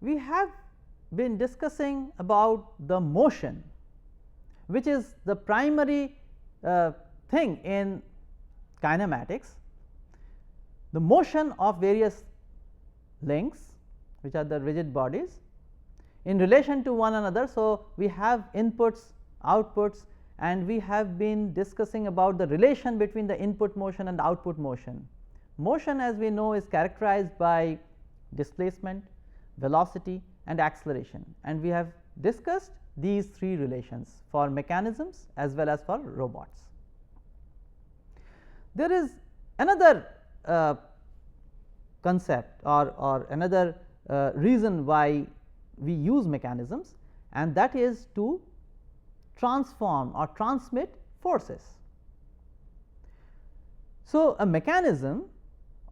we have been discussing about the motion, which is the primary thing in kinematics, the motion of various links, which are the rigid bodies, in relation to one another. So, we have inputs, outputs, and we have been discussing about the relation between the input motion and the output motion. Motion, as we know, is characterized by displacement, velocity, and acceleration, and we have discussed these three relations for mechanisms as well as for robots. There is another concept or another reason why we use mechanisms, and that is to transform or transmit forces. So, a mechanism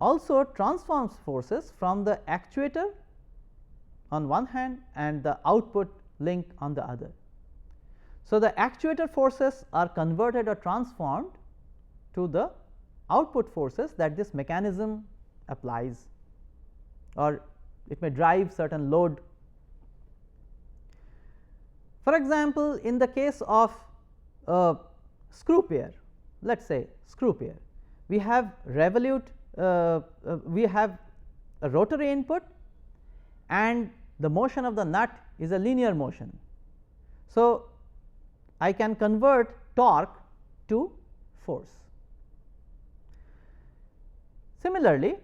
also transforms forces from the actuator on one hand and the output link on the other. So, the actuator forces are converted or transformed to the output forces that this mechanism applies, or it may drive certain load. For example, in the case of a screw pair, let us say screw pair, we have we have a rotary input and the motion of the nut is a linear motion. So, I can convert torque to force. Similarly,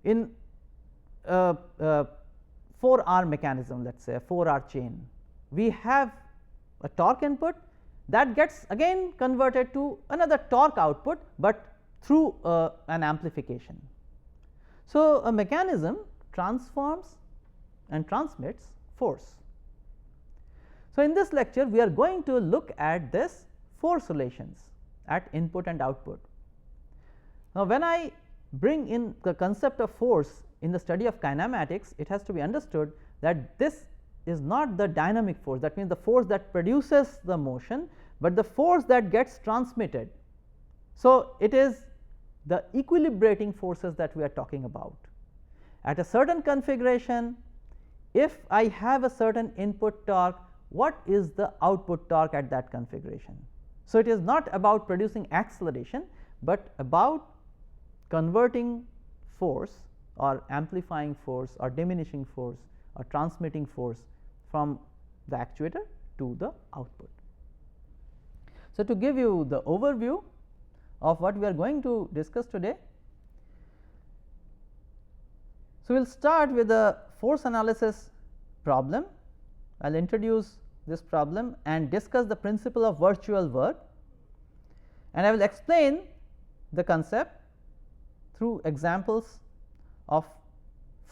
in 4R mechanism, let us say a 4R chain, we have a torque input that gets again converted to another torque output, but through an amplification. So, a mechanism transforms and transmits force. So, in this lecture we are going to look at this force relations at input and output. Now, when I bring in the concept of force in the study of kinematics, it has to be understood that this is not the dynamic force, that means the force that produces the motion, but the force that gets transmitted. So, it is the equilibrating forces that we are talking about. At a certain configuration, if I have a certain input torque, what is the output torque at that configuration? So, it is not about producing acceleration, but about converting force or amplifying force or diminishing force or transmitting force from the actuator to the output. So, to give you the overview of what we are going to discuss today, so we will start with the force analysis problem. I will introduce this problem and discuss the principle of virtual work, and I will explain the concept through examples of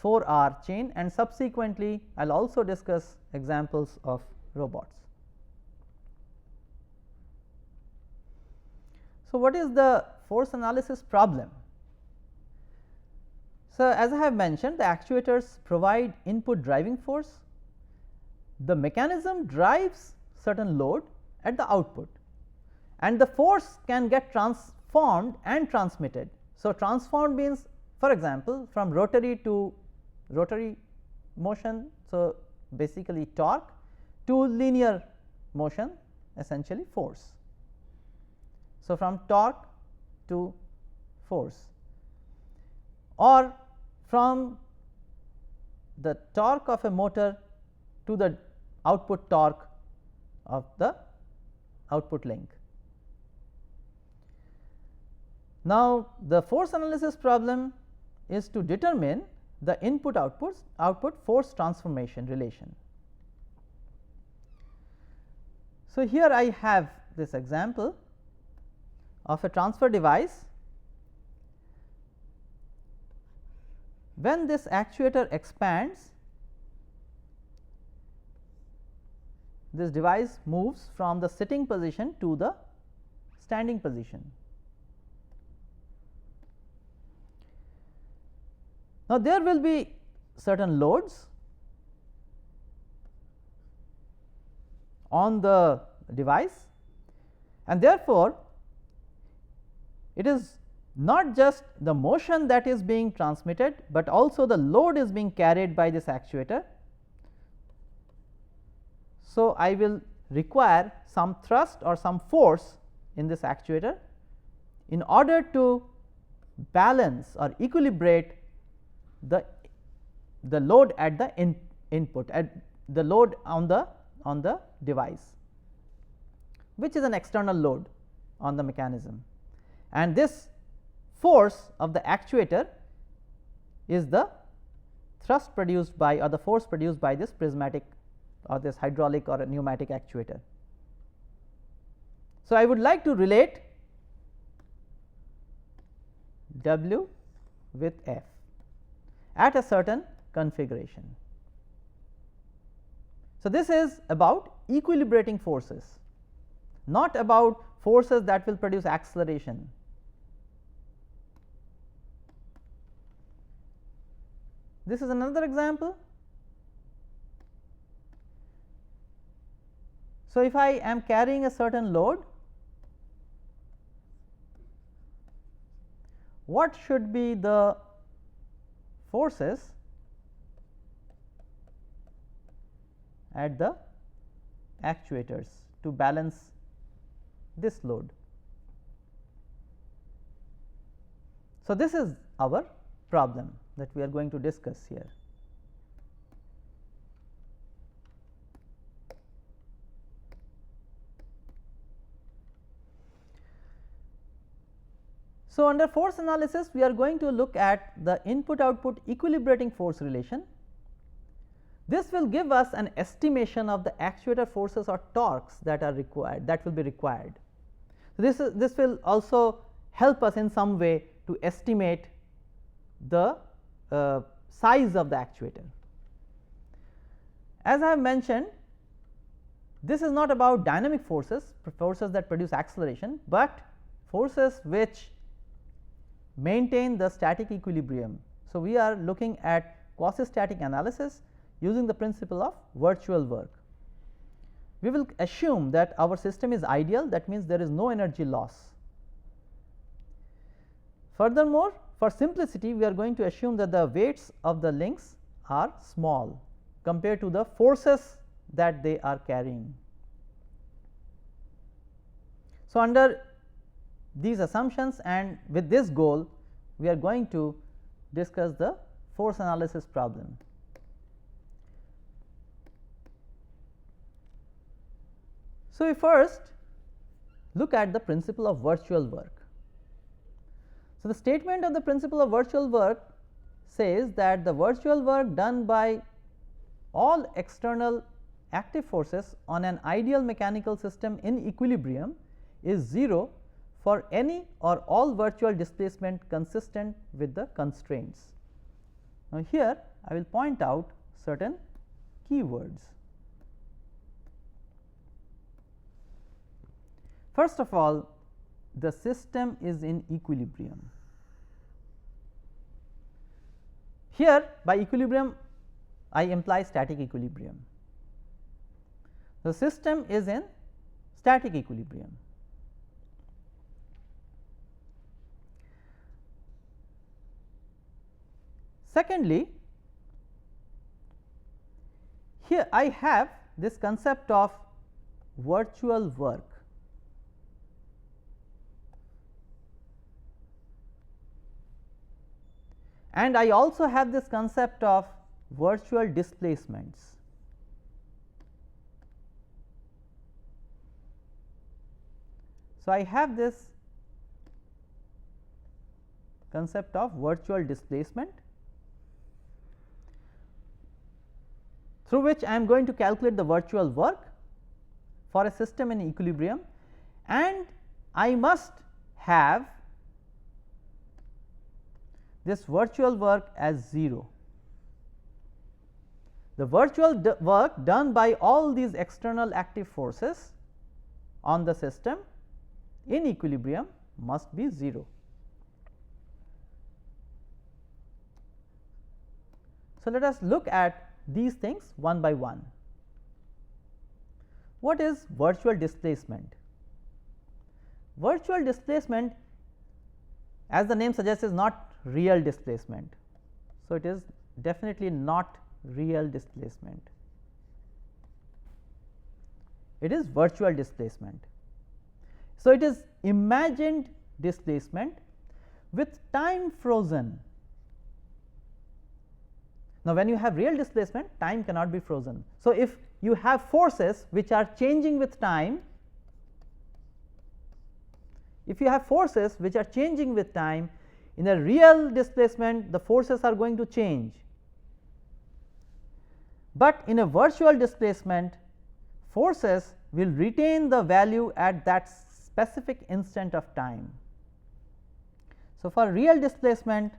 4R chain, and subsequently I will also discuss examples of robots. So, what is the force analysis problem? So, as I have mentioned, the actuators provide input driving force. The mechanism drives certain load at the output, and the force can get transformed and transmitted. So, transformed means, for example, from rotary to rotary motion. So, basically torque to linear motion, essentially force. So, from torque to force, or from the torque of a motor to the output torque of the output link. Now, the force analysis problem is to determine the input output force transformation relation. So, here I have this example of a transfer device. When this actuator expands, this device moves from the sitting position to the standing position. Now, there will be certain loads on the device, and therefore, it is not just the motion that is being transmitted, but also the load is being carried by this actuator. So, I will require some thrust or some force in this actuator in order to balance or equilibrate the load at the input, at the load on the device, which is an external load on the mechanism, and this force of the actuator is the thrust produced by, or the force produced by, this prismatic or this hydraulic or a pneumatic actuator. So, I would like to relate W with F at a certain configuration. So, this is about equilibrating forces, not about forces that will produce acceleration. This is another example. So, if I am carrying a certain load, what should be the forces at the actuators to balance this load? So, this is our problem that we are going to discuss here. So, under force analysis, we are going to look at the input output equilibrating force relation. This will give us an estimation of the actuator forces or torques that are required, that will be required. So, this will also help us in some way to estimate the size of the actuator. As I have mentioned, this is not about dynamic forces, forces that produce acceleration, but forces which maintain the static equilibrium. So, we are looking at quasi-static analysis using the principle of virtual work. We will assume that our system is ideal, that means there is no energy loss. Furthermore, for simplicity, we are going to assume that the weights of the links are small compared to the forces that they are carrying. So, under these assumptions and with this goal, we are going to discuss the force analysis problem. So, we first look at the principle of virtual work. So, the statement of the principle of virtual work says that the virtual work done by all external active forces on an ideal mechanical system in equilibrium is 0 for any or all virtual displacement consistent with the constraints. Now, here I will point out certain keywords. First of all, the system is in equilibrium. Here by equilibrium I imply static equilibrium. The system is in static equilibrium. Secondly, here I have this concept of virtual work. And I also have this concept of virtual displacements. So, I have this concept of virtual displacement, through which I am going to calculate the virtual work for a system in equilibrium, and I must have this virtual work as 0. The virtual work done by all these external active forces on the system in equilibrium must be 0. So, let us look at these things one by one. What is virtual displacement? Virtual displacement, as the name suggests, is not real displacement. So, it is definitely not real displacement. it is virtual displacement. So, it is imagined displacement with time frozen. Now, when you have real displacement, time cannot be frozen. So, if you have forces which are changing with time, if you have forces which are changing with time, in a real displacement the forces are going to change, but in a virtual displacement forces will retain the value at that specific instant of time. So, for real displacement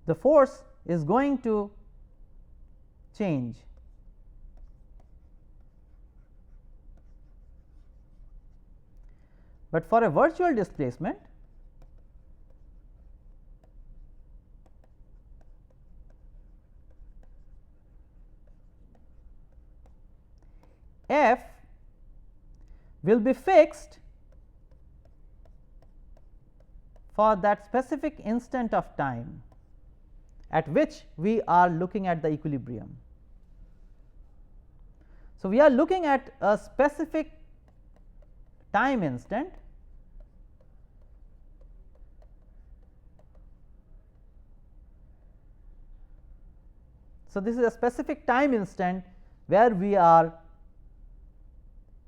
the force is going to change, but for a virtual displacement f will be fixed for that specific instant of time at which we are looking at the equilibrium. So, we are looking at a specific time instant So, this is a specific time instant where we are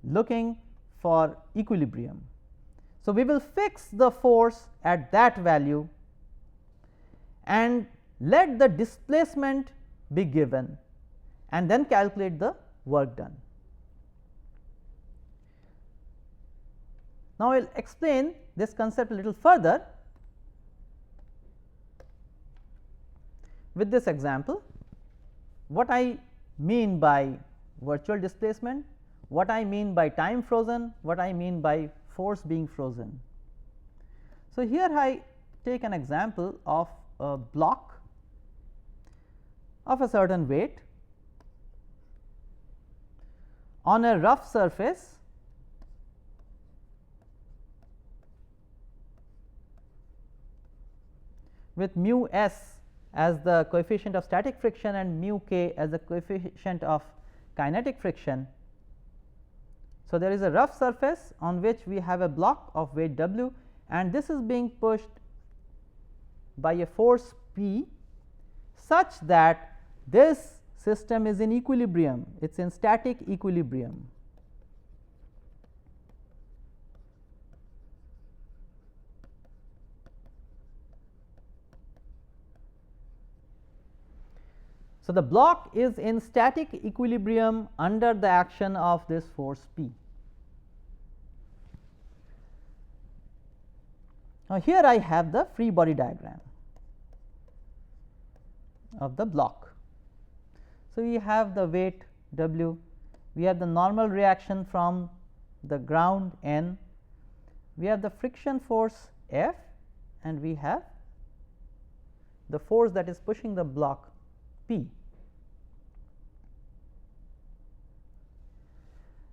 looking for equilibrium. So, we will fix the force at that value and let the displacement be given and then calculate the work done. Now, I will explain this concept a little further with this example. What I mean by virtual displacement, what I mean by time frozen, what I mean by force being frozen. So, here I take an example of a block of a certain weight on a rough surface with mu s as the coefficient of static friction and mu k as the coefficient of kinetic friction. So, there is a rough surface on which we have a block of weight W, and this is being pushed by a force P such that this system is in equilibrium, it is in static equilibrium. So, the block is in static equilibrium under the action of this force P. Now, here I have the free body diagram of the block. So, we have the weight W, we have the normal reaction from the ground N, we have the friction force F, and we have the force that is pushing the block P.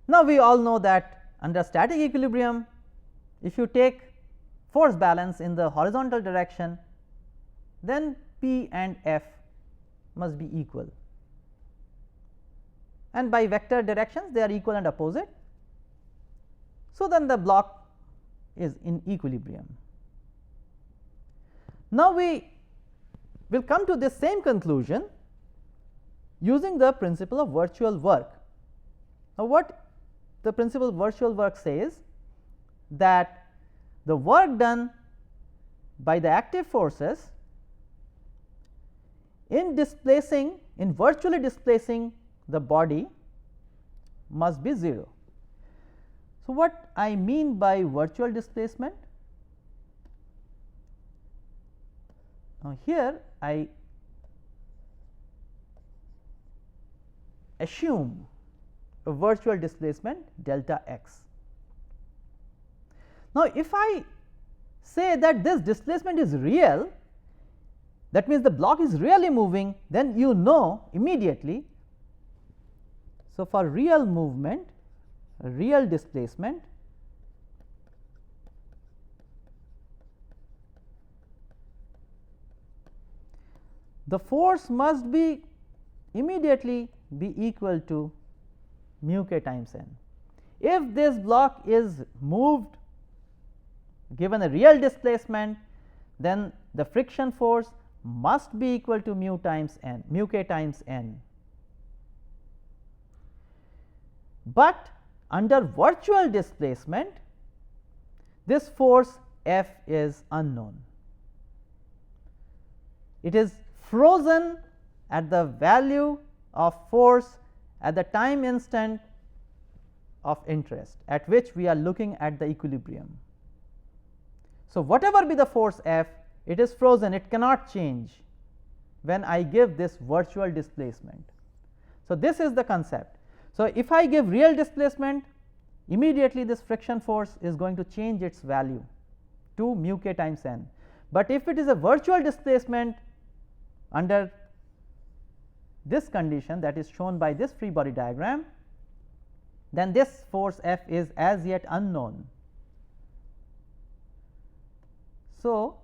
Now, we all know that under static equilibrium, if you take force balance in the horizontal direction, then P and F must be equal, and by vector directions they are equal and opposite. So, then the block is in equilibrium. Now, we will come to this same conclusion using the principle of virtual work. Now, what the principle of virtual work says, that the work done by the active forces in virtually displacing the body must be 0. So, what I mean by virtual displacement? Now, here I assume a virtual displacement delta x. Now, if I say that this displacement is real, that means the block is really moving, then you know immediately. So, for real movement, real displacement, the force must be immediately be equal to mu k times n. If this block is moved given a real displacement, then the friction force must be equal to mu k times n. But under virtual displacement, this force F is unknown. It is frozen at the value of force at the time instant of interest at which we are looking at the equilibrium. So, whatever be the force F, it is frozen, it cannot change when I give this virtual displacement. So, this is the concept. So, if I give real displacement, immediately this friction force is going to change its value to mu k times n. But if it is a virtual displacement under this condition that is shown by this free body diagram, then this force F is as yet unknown. So,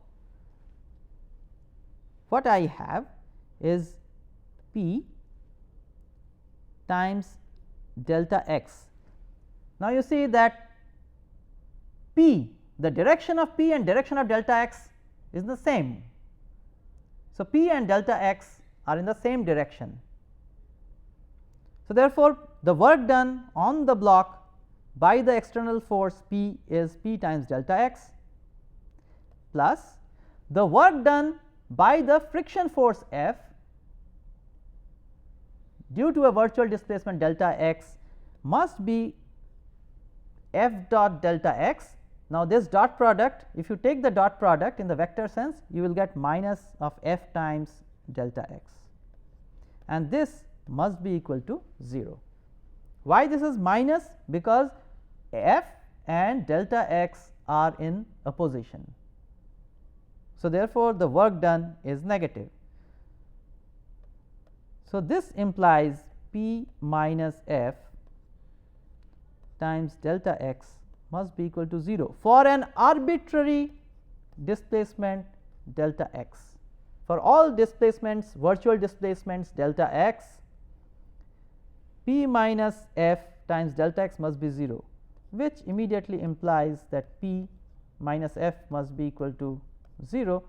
what I have is P times delta x. Now, you see that P, the direction of P and direction of delta x is the same. So, P and delta x are in the same direction. So, therefore, the work done on the block by the external force P is P times delta x plus the work done by the friction force F due to a virtual displacement delta x must be F dot delta x. Now, this dot product, if you take the dot product in the vector sense, you will get minus of F times delta x, and this must be equal to 0. Why this is minus? Because F and delta x are in opposition. So, therefore, the work done is negative. So, this implies P minus F times delta x must be equal to 0 for an arbitrary displacement delta x. For all displacements, virtual displacements delta x, P minus F times delta x must be 0, which immediately implies that P minus F must be equal to 0,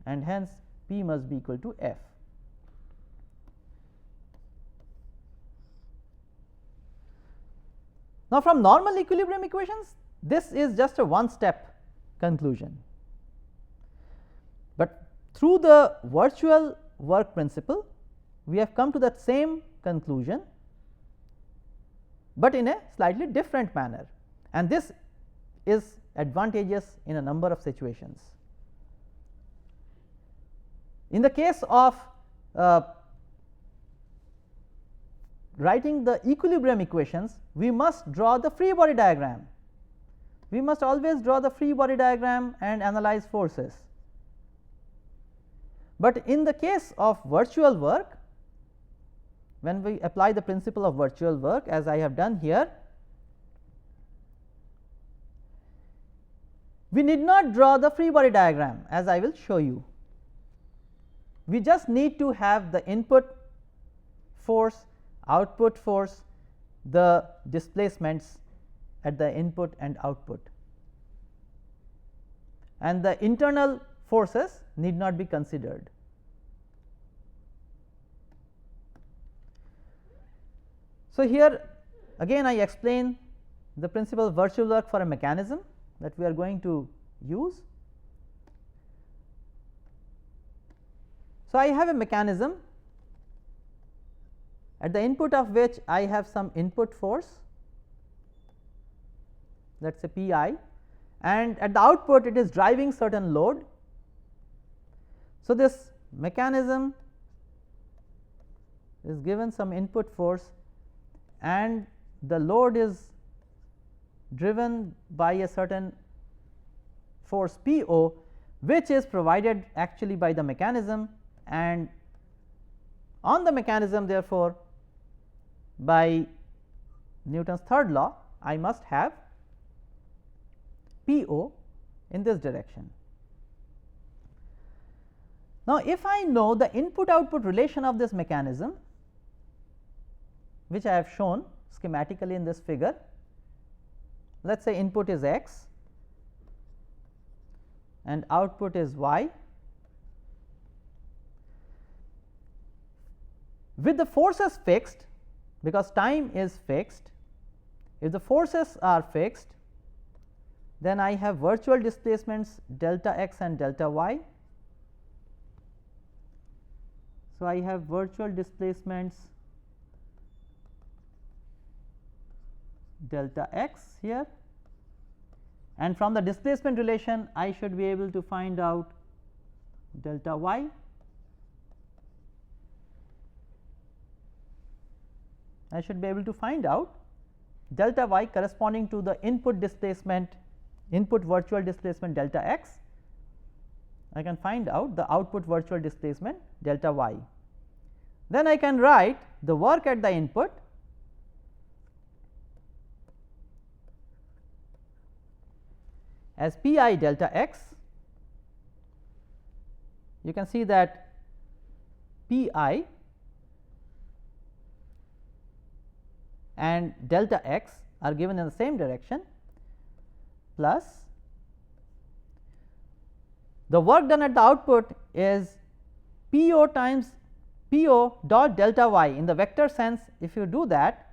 and hence P must be equal to F. Now, from normal equilibrium equations, this is just a one step conclusion, but through the virtual work principle we have come to that same conclusion, but in a slightly different manner, and this is advantageous in a number of situations. In the case of writing the equilibrium equations, we must draw the free body diagram. We must always draw the free body diagram and analyze forces. But in the case of virtual work, when we apply the principle of virtual work as I have done here, we need not draw the free body diagram, as I will show you. We just need to have the input force, output force, the displacements at the input and output, and the internal forces need not be considered. So, here again I explain the principle of virtual work for a mechanism that we are going to use. So, I have a mechanism at the input of which I have some input force, that is a P I, and at the output it is driving certain load. So, this mechanism is given some input force and the load is driven by a certain force P O, which is provided actually by the mechanism, and on the mechanism therefore, by Newton's third law I must have P O in this direction. Now, if I know the input output relation of this mechanism, which I have shown schematically in this figure. Let us say input is x and output is y. With the forces fixed, because time is fixed, if the forces are fixed, then I have virtual displacements delta x and delta y. So, I have virtual displacements delta x here, and from the displacement relation I should be able to find out delta y. I should be able to find out delta y corresponding to the input displacement, input virtual displacement delta x. I can find out the output virtual displacement delta y. Then I can write the work at the input as P I delta x. You can see that P I and delta x are given in the same direction, plus the work done at the output is P O times P O dot delta y. In the vector sense, if you do that,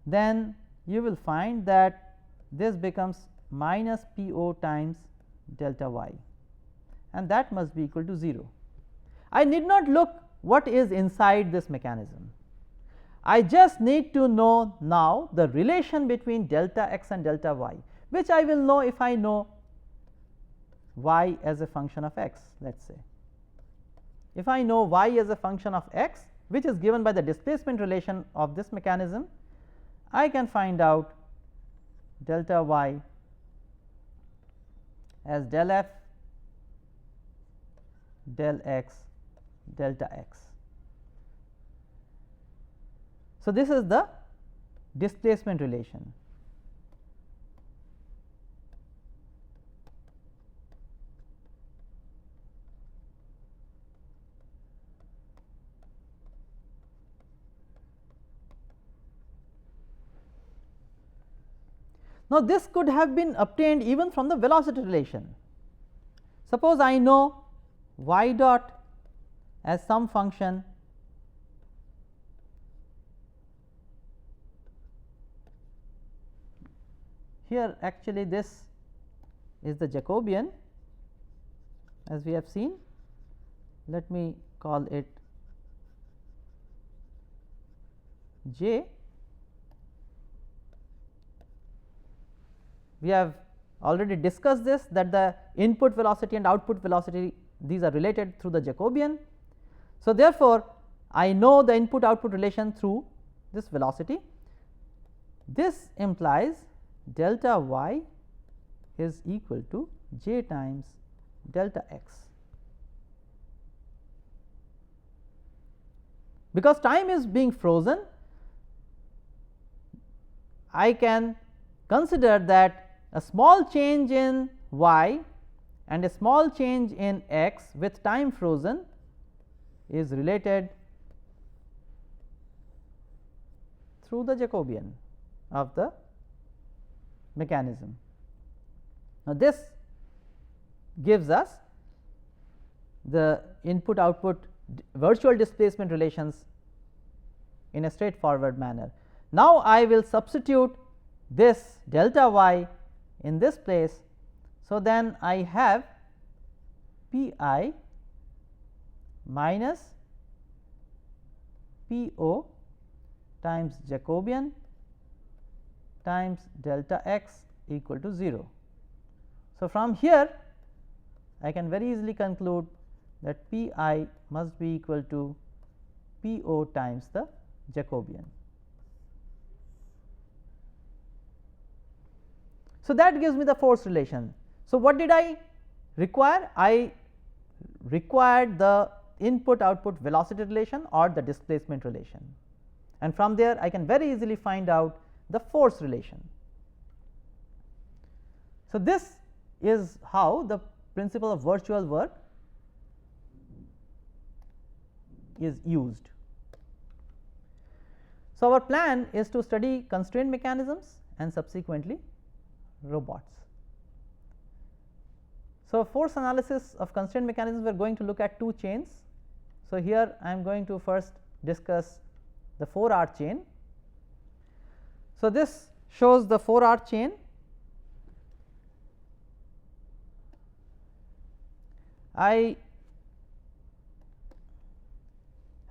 then you will find that this becomes minus P O times delta y, and that must be equal to 0. I need not look what is inside this mechanism. I just need to know now the relation between delta x and delta y, which I will know if I know y as a function of x. Let us say, if I know y as a function of x, which is given by the displacement relation of this mechanism, I can find out delta y as del f del x delta x. So, this is the displacement relation. Now, this could have been obtained even from the velocity relation. Suppose I know y dot as some function here, actually this is the Jacobian as we have seen. Let me call it J. We have already discussed this, that the input velocity and output velocity, these are related through the Jacobian. So, therefore, I know the input output relation through this velocity. This implies delta y is equal to j times delta x. Because time is being frozen, I can consider that a small change in y and a small change in x with time frozen is related through the Jacobian of the mechanism. Now, this gives us the input output virtual displacement relations in a straightforward manner. Now, I will substitute this delta y in this place. So, then I have P I minus P O times Jacobian times delta x equal to 0. So, from here I can very easily conclude that P I must be equal to P O times the Jacobian. So, that gives me the force relation. So, what did I require? I required the input output velocity relation or the displacement relation, and from there I can very easily find out the force relation. So, this is how the principle of virtual work is used. So, our plan is to study constraint mechanisms and subsequently robots. So, force analysis of constraint mechanisms, we are going to look at two chains. So, here I am going to first discuss the 4R chain. So, this shows the 4R chain. I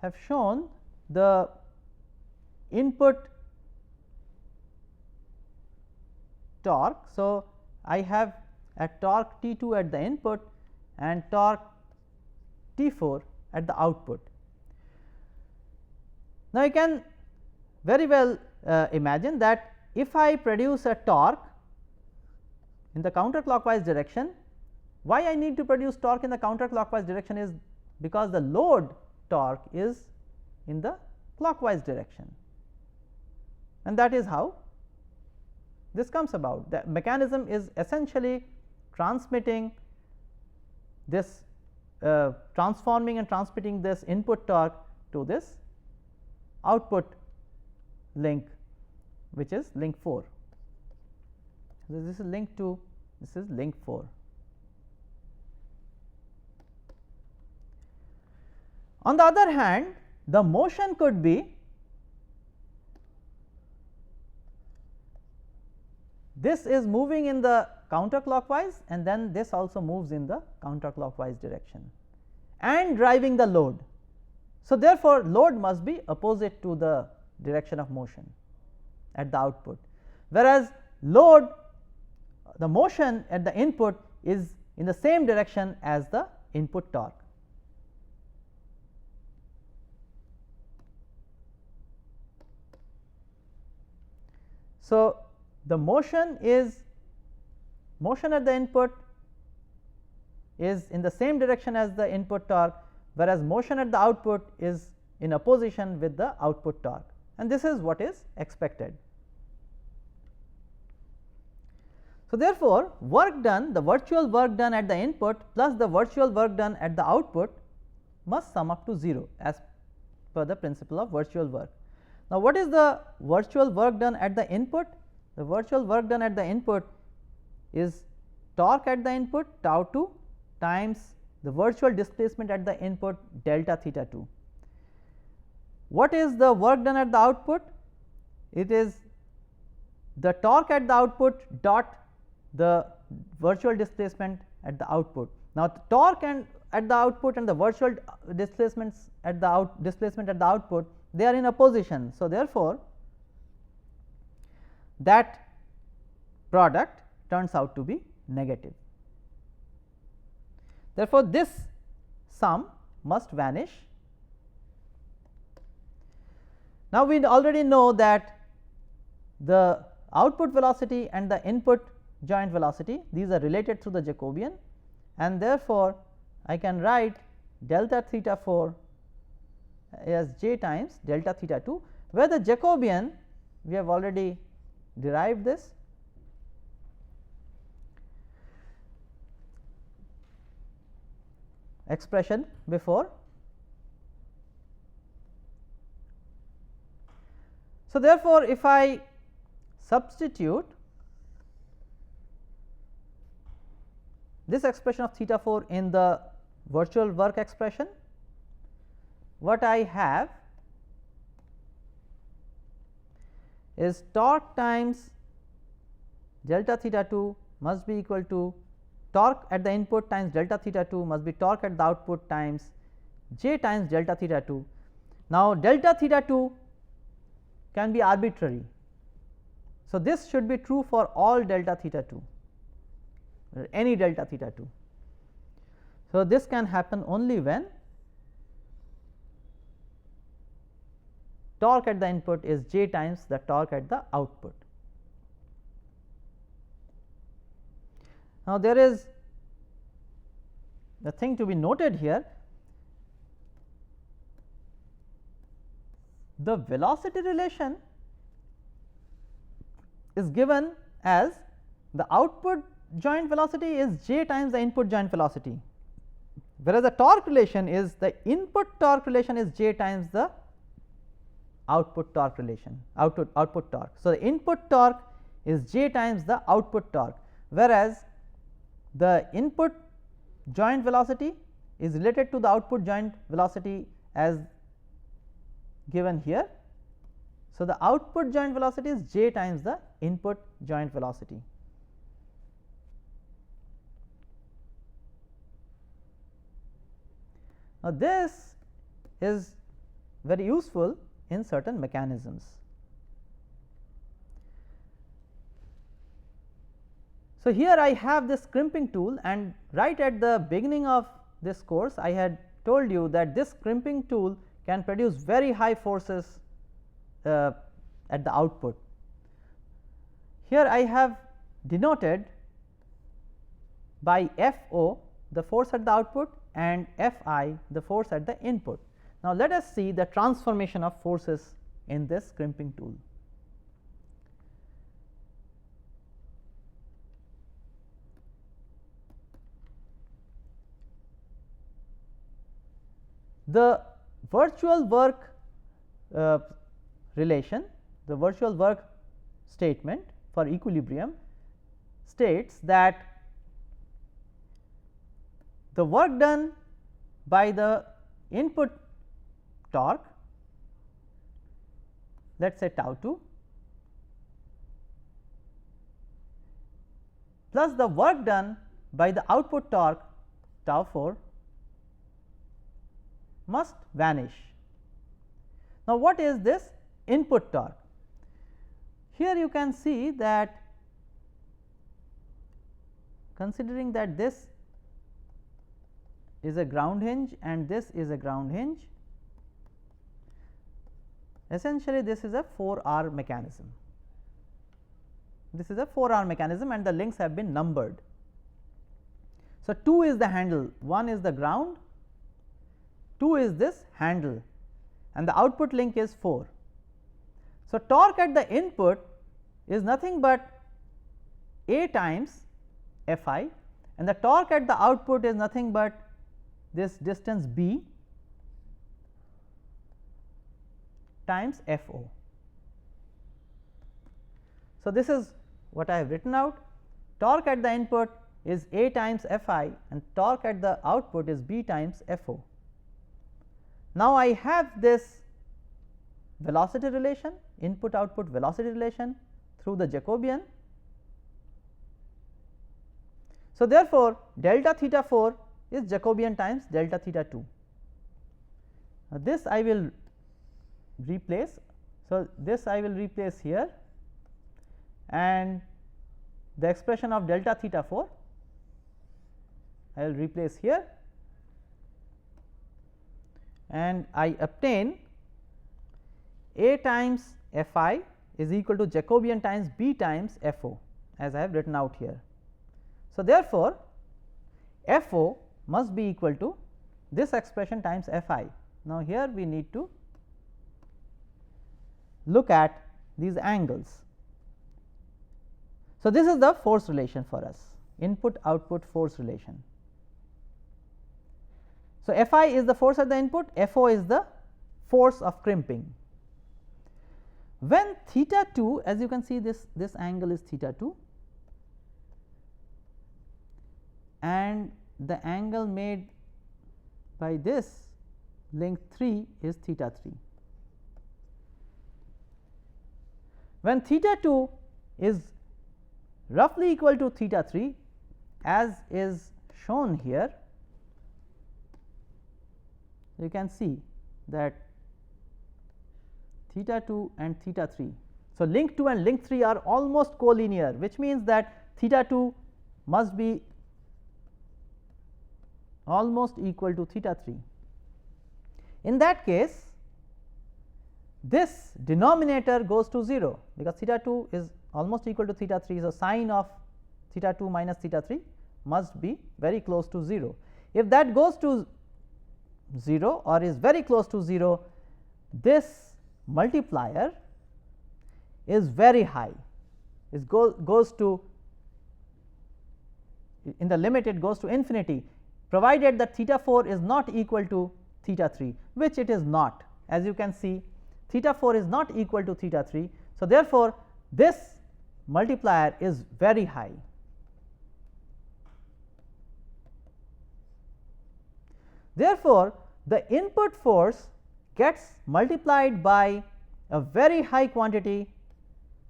have shown the input torque. So, I have a torque T 2 at the input and torque T 4 at the output. Now, you can very well imagine that if I produce a torque in the counterclockwise direction, why I need to produce torque in the counterclockwise direction is because the load torque is in the clockwise direction, and that is how this comes about. The mechanism is essentially transmitting this transforming and transmitting this input torque to this output link, which is link 4. So, this is link 2, this is link 4. On the other hand, the motion could be this is moving in the counterclockwise and then this also moves in the counterclockwise direction and driving the load. So, therefore, load must be opposite to the direction of motion at the output, whereas load, the motion at the input is in the same direction as the input torque. So, the motion at the input is in the same direction as the input torque, whereas motion at the output is in opposition with the output torque, and this is what is expected. So, therefore, work done, the virtual work done at the input plus the virtual work done at the output must sum up to 0 as per the principle of virtual work. Now, what is the virtual work done at the input? The virtual work done at the input is torque at the input tau 2 times the virtual displacement at the input delta theta 2. What is the work done at the output? It is the torque at the output dot the virtual displacement at the output. Now, the torque at the output and the virtual displacements at the output, they are in opposition. So, therefore, that product turns out to be negative. Therefore, this sum must vanish. Now, we already know that the output velocity and the input joint velocity, these are related through the Jacobian, and therefore, I can write delta theta 4 as j times delta theta 2, where the Jacobian we have already derived this. Expression before. So, therefore, if I substitute this expression of theta 4 in the virtual work expression, what I have is torque times delta theta 2 must be equal to torque at the input times delta theta 2 must be torque at the output times j times delta theta 2. Now, delta theta 2 can be arbitrary. So, this should be true for all delta theta 2, any delta theta 2. So, this can happen only when torque at the input is j times the torque at the output. Now, there is the thing to be noted here, the velocity relation is given as the output joint velocity is j times the input joint velocity, whereas the torque relation is the input torque relation is j times the output torque relation, output torque. So, the input torque is j times the output torque, whereas the input joint velocity is related to the output joint velocity as given here. So, the output joint velocity is j times the input joint velocity. Now, this is very useful in certain mechanisms. So, here I have this crimping tool, and right at the beginning of this course I had told you that this crimping tool can produce very high forces at the output. Here I have denoted by Fo the force at the output and Fi the force at the input. Now, let us see the transformation of forces in this crimping tool. The virtual work relation, the virtual work statement for equilibrium states that the work done by the input torque, let us say tau 2, plus the work done by the output torque tau 4 must vanish. Now, what is this input torque? Here you can see that, considering that this is a ground hinge and this is a ground hinge, essentially this is a 4R mechanism. This is a 4R mechanism and the links have been numbered. So, 2 is the handle, 1 is the ground, 2 is this handle, and the output link is 4. So, torque at the input is nothing but A times Fi, and the torque at the output is nothing but this distance B times Fo. So, this is what I have written out. Torque at the input is A times Fi and torque at the output is B times Fo. Now, I have this velocity relation, input output velocity relation through the Jacobian. So, therefore, delta theta 4 is Jacobian times delta theta 2. Now, this I will replace. So, this I will replace here, and the expression of delta theta 4 I will replace here, and I obtain A times Fi is equal to Jacobian times B times Fo, as I have written out here. So, therefore, Fo must be equal to this expression times Fi. Now, here we need to look at these angles. So, this is the force relation for us, input output force relation. So, Fi is the force at the input, Fo is the force of crimping. When theta 2, as you can see, this angle is theta 2, and the angle made by this link 3 is theta 3. When theta 2 is roughly equal to theta 3, as is shown here, you can see that theta 2 and theta 3. So, link 2 and link 3 are almost collinear, which means that theta 2 must be almost equal to theta 3. In that case, this denominator goes to 0, because theta 2 is almost equal to theta 3. So, sine of theta 2 minus theta 3 must be very close to 0. If that goes to 0 or is very close to 0, this multiplier is very high, it goes to, in the limit it goes to infinity, provided that theta 4 is not equal to theta 3, which it is not. As you can see, theta 4 is not equal to theta 3. So, therefore, this multiplier is very high. Therefore, the input force gets multiplied by a very high quantity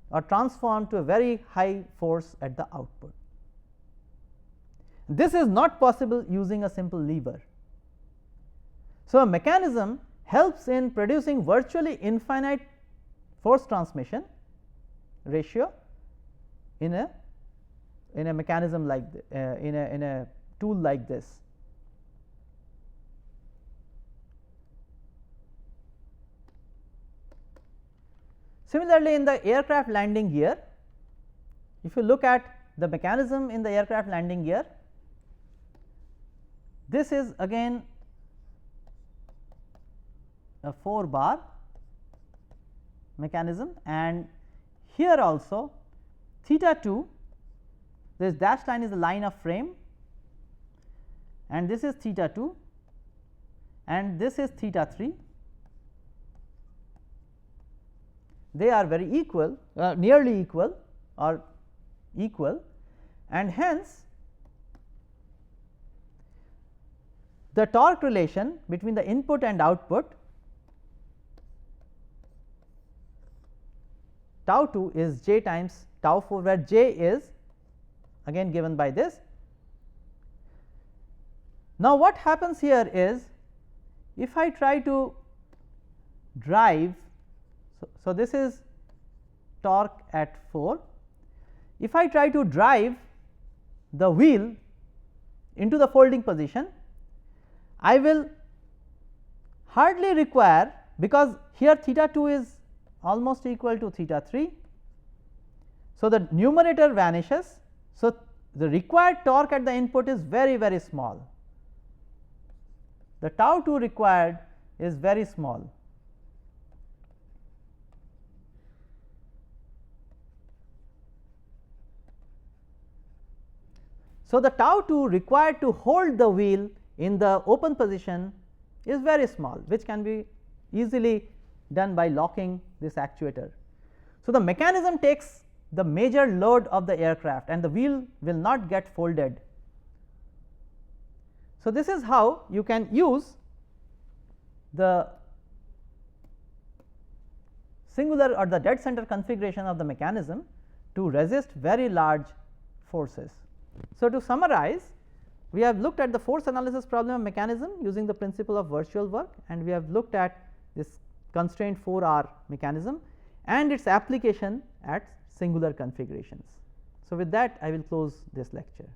or transformed to a very high force at the output. This is not possible using a simple lever. So, a mechanism helps in producing virtually infinite force transmission ratio in a mechanism like in a tool like this. Similarly, in the aircraft landing gear, if you look at the mechanism in the aircraft landing gear, this is again a 4 bar mechanism, and here also theta 2, this dashed line is the line of frame, and this is theta 2 and this is theta 3. They are very equal, nearly equal or equal, and hence the torque relation between the input and output tau 2 is j times tau 4, where j is again given by this. Now, what happens here is, if I try to drive, so this is torque at 4. If I try to drive the wheel into the folding position, I will hardly require, because here theta 2 is almost equal to theta 3. So, the numerator vanishes. So, the required torque at the input is very, very small. The tau 2 required is very small. So, the tau 2 required to hold the wheel in the open position is very small, which can be easily done by locking this actuator. So, the mechanism takes the major load of the aircraft and the wheel will not get folded. So, this is how you can use the singular or the dead center configuration of the mechanism to resist very large forces. So, to summarize, we have looked at the force analysis problem of mechanism using the principle of virtual work, and we have looked at this constrained 4R mechanism and its application at singular configurations. So, with that I will close this lecture.